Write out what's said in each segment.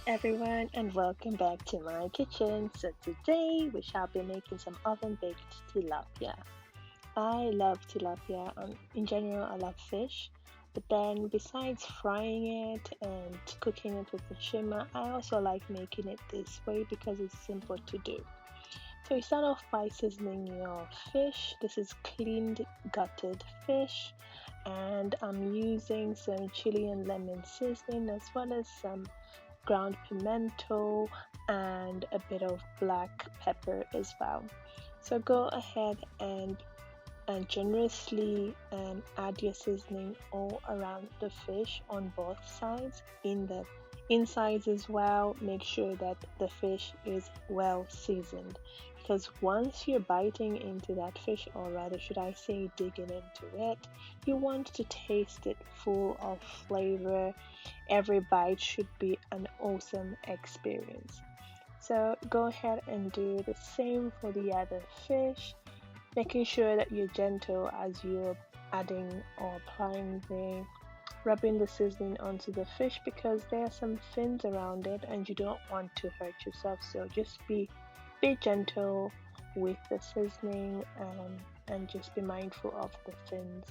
everyone, and welcome back to my kitchen. So today we shall be making some oven baked tilapia. I love tilapia, in general I love fish, but then besides frying it and cooking it with the shimmer, I also like making it this way because it's simple to do. So you start off by seasoning your fish. This is cleaned gutted fish, and I'm using some chili and lemon seasoning as well as some ground pimento and a bit of black pepper as well. So go ahead and generously add your seasoning all around the fish on both sides. In the insides as well, make sure that the fish is well seasoned, because once you're biting into that fish, or rather should I say digging into it, you want to taste it full of flavor. Every bite should be an awesome experience. So go ahead and do the same for the other fish, making sure that you're gentle as you're adding or applying rubbing the seasoning onto the fish, because there are some fins around it and you don't want to hurt yourself. So just be gentle with the seasoning, and just be mindful of the fins.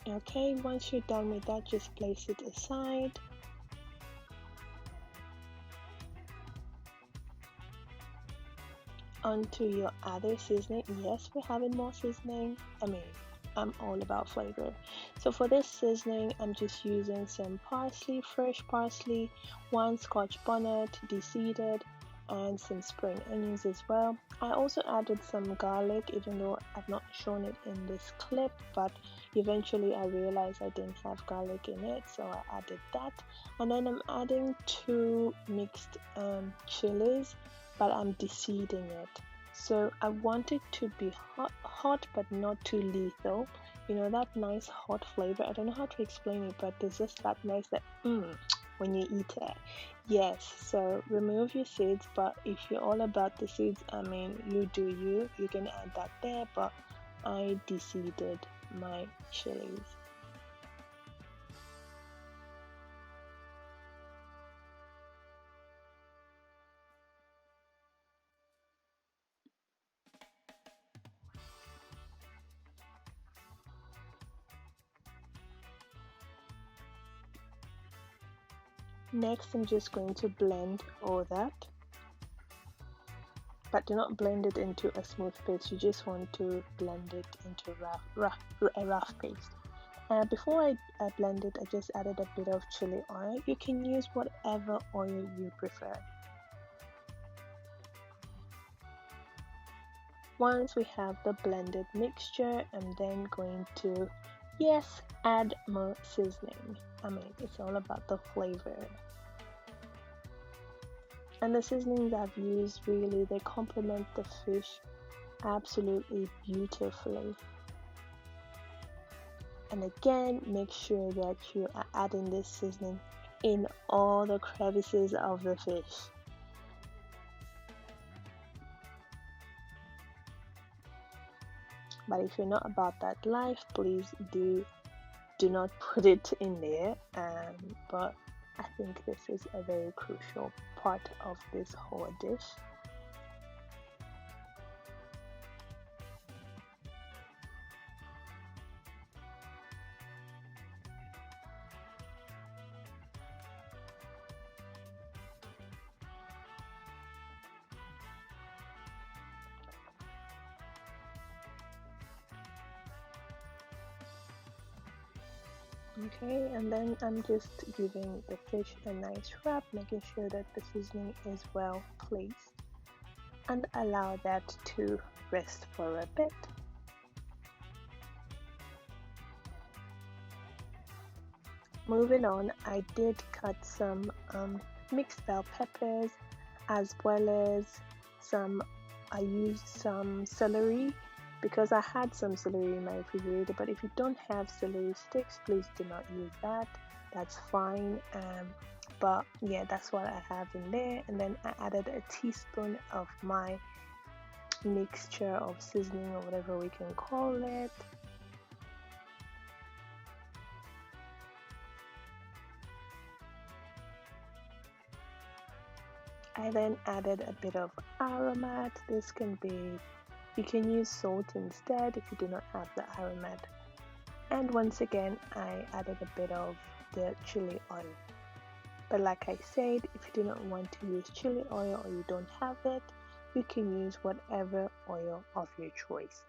Okay, once you're done with that, just place it aside. Onto your other seasoning. Yes, we're having more seasoning. I'm all about flavor. So for this seasoning, I'm just using some parsley, fresh parsley, one scotch bonnet, de-seeded, and some spring onions as well. I also added some garlic, even though I've not shown it in this clip, but eventually I realized I didn't have garlic in it, so I added that. And then I'm adding two mixed chilies, but I'm de-seeding it. So I want it to be hot but not too lethal. You know, that nice hot flavor. I don't know how to explain it, but there's just that nice that when you eat it. Yes, so remove your seeds, but if you're all about the seeds, you do you. You can add that there, but I de-seeded my chilies. Next, I'm just going to blend all that, but do not blend it into a smooth paste. You just want to blend it into a rough paste. Before I blend it, I just added a bit of chili oil. You can use whatever oil you prefer. Once we have the blended mixture, I'm then going to, yes, add more seasoning. It's all about the flavor. And the seasonings I've used, really, they complement the fish absolutely beautifully. And again, make sure that you are adding this seasoning in all the crevices of the fish. But if you're not about that life, please do not put it in there. But I think this is a very crucial part of this whole dish. Okay, and then I'm just giving the fish a nice wrap, making sure that the seasoning is well placed, and allow that to rest for a bit. Moving on, I did cut some mixed bell peppers, as well as I used some celery, because I had some celery in my refrigerator. But if you don't have celery sticks, please do not use that. That's fine. but yeah, that's what I have in there. And then I added a teaspoon of my mixture of seasoning, or whatever we can call it. I then added a bit of Aromat. This can be, you can use salt instead if you do not have the Aromat. And once again, I added a bit of the chili oil. But like I said, if you do not want to use chili oil or you don't have it, you can use whatever oil of your choice.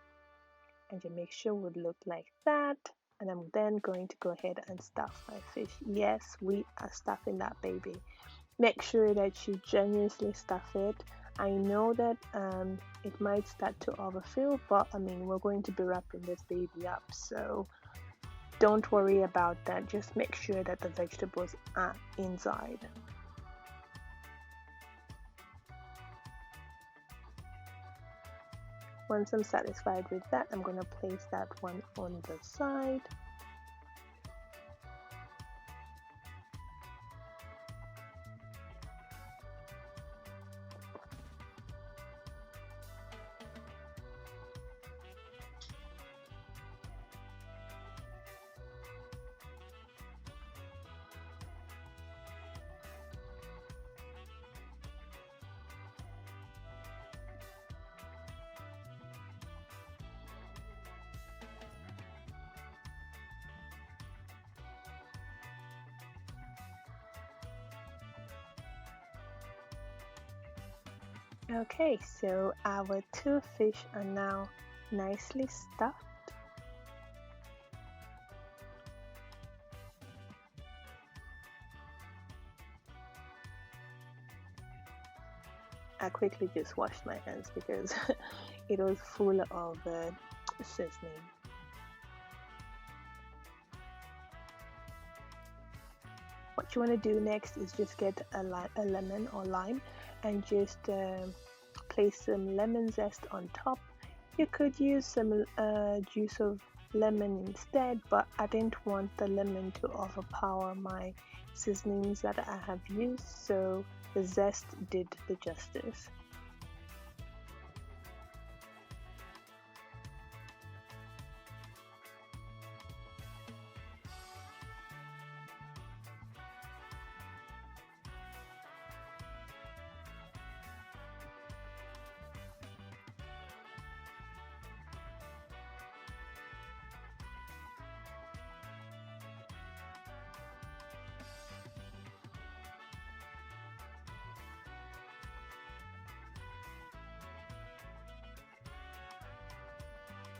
And your mixture would look like that. And I'm then going to go ahead and stuff my fish. Yes, we are stuffing that baby. Make sure that you generously stuff it. I know that it might start to overfill, but I mean, we're going to be wrapping this baby up, so don't worry about that. Just make sure that the vegetables are inside. Once I'm satisfied with that, I'm going to place that one on the side. Okay, so our two fish are now nicely stuffed. I quickly just washed my hands because it was full of seasoning. What you want to do next is just get a lemon or lime and just place some lemon zest on top. You could use some juice of lemon instead, but I didn't want the lemon to overpower my seasonings that I have used, so the zest did the justice.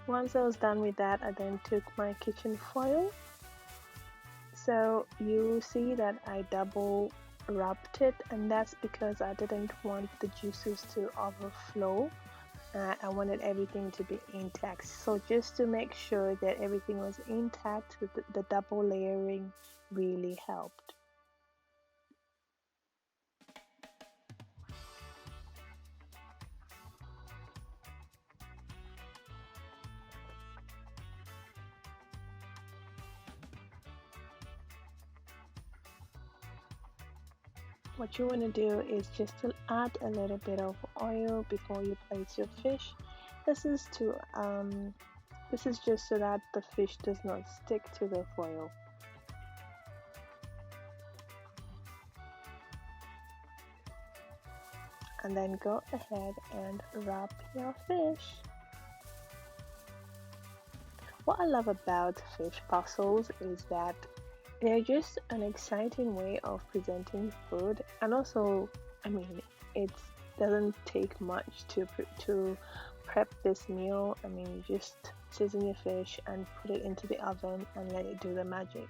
Once I was done with that, I then took my kitchen foil. So you see that I double wrapped it, and that's because I didn't want the juices to overflow. I wanted everything to be intact. So just to make sure that everything was intact, the double layering really helped. What you want to do is just to add a little bit of oil before you place your fish. This is just so that the fish does not stick to the foil. And then go ahead and wrap your fish. What I love about fish puzzles is that they're just an exciting way of presenting food, and also, I mean, it doesn't take much to prep this meal. I mean, you just season your fish and put it into the oven and let it do the magic.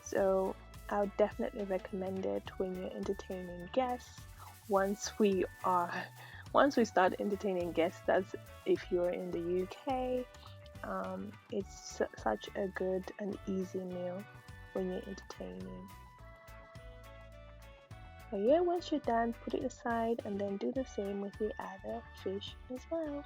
So I would definitely recommend it when you're entertaining guests. Once we start entertaining guests, that's if you're in the UK. It's such a good and easy meal when you're entertaining. But yeah, once you're done, put it aside and then do the same with the other fish as well.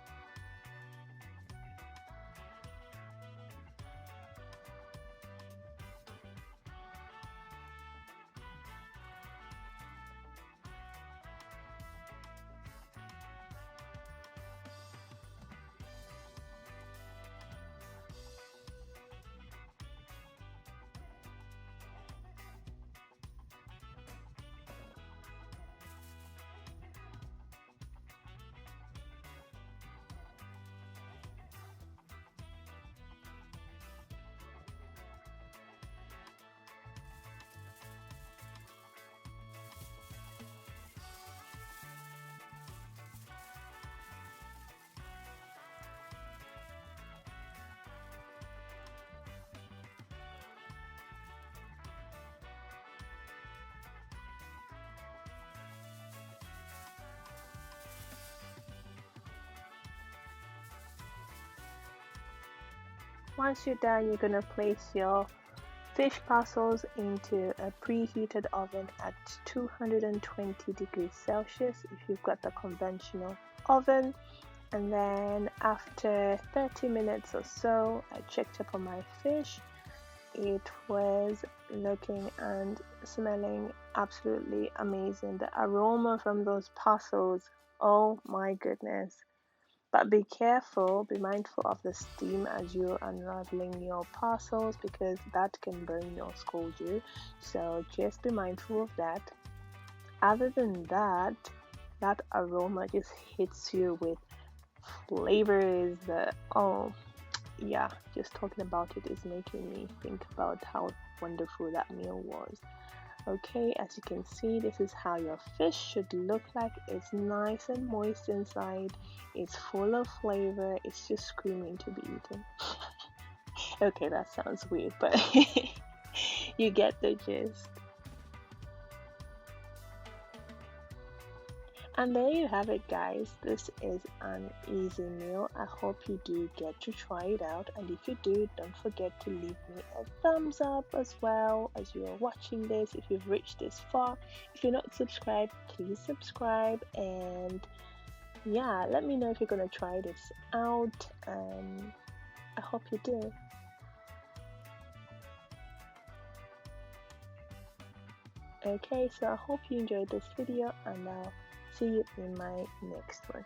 Once you're done, you're gonna place your fish parcels into a preheated oven at 220 degrees Celsius if you've got the conventional oven. And then after 30 minutes or so, I checked up on my fish. It was looking and smelling absolutely amazing. The aroma from those parcels, oh my goodness. But be careful, be mindful of the steam as you're unraveling your parcels because that can burn or scald you. So just be mindful of that. Other than that, that aroma just hits you with flavors that, oh yeah, just talking about it is making me think about how wonderful that meal was. Okay, as you can see, this is how your fish should look like. It's nice and moist inside. It's full of flavor. It's just screaming to be eaten. Okay, that sounds weird, but you get the gist. And there you have it, guys. This is an easy meal. I hope you do get to try it out, and if you do, don't forget to leave me a thumbs up as well as you are watching this. If you've reached this far, if you're not subscribed, please subscribe, and yeah, let me know if you're gonna try this out, and I hope you do. Okay, so I hope you enjoyed this video, and I'll see you in my next one.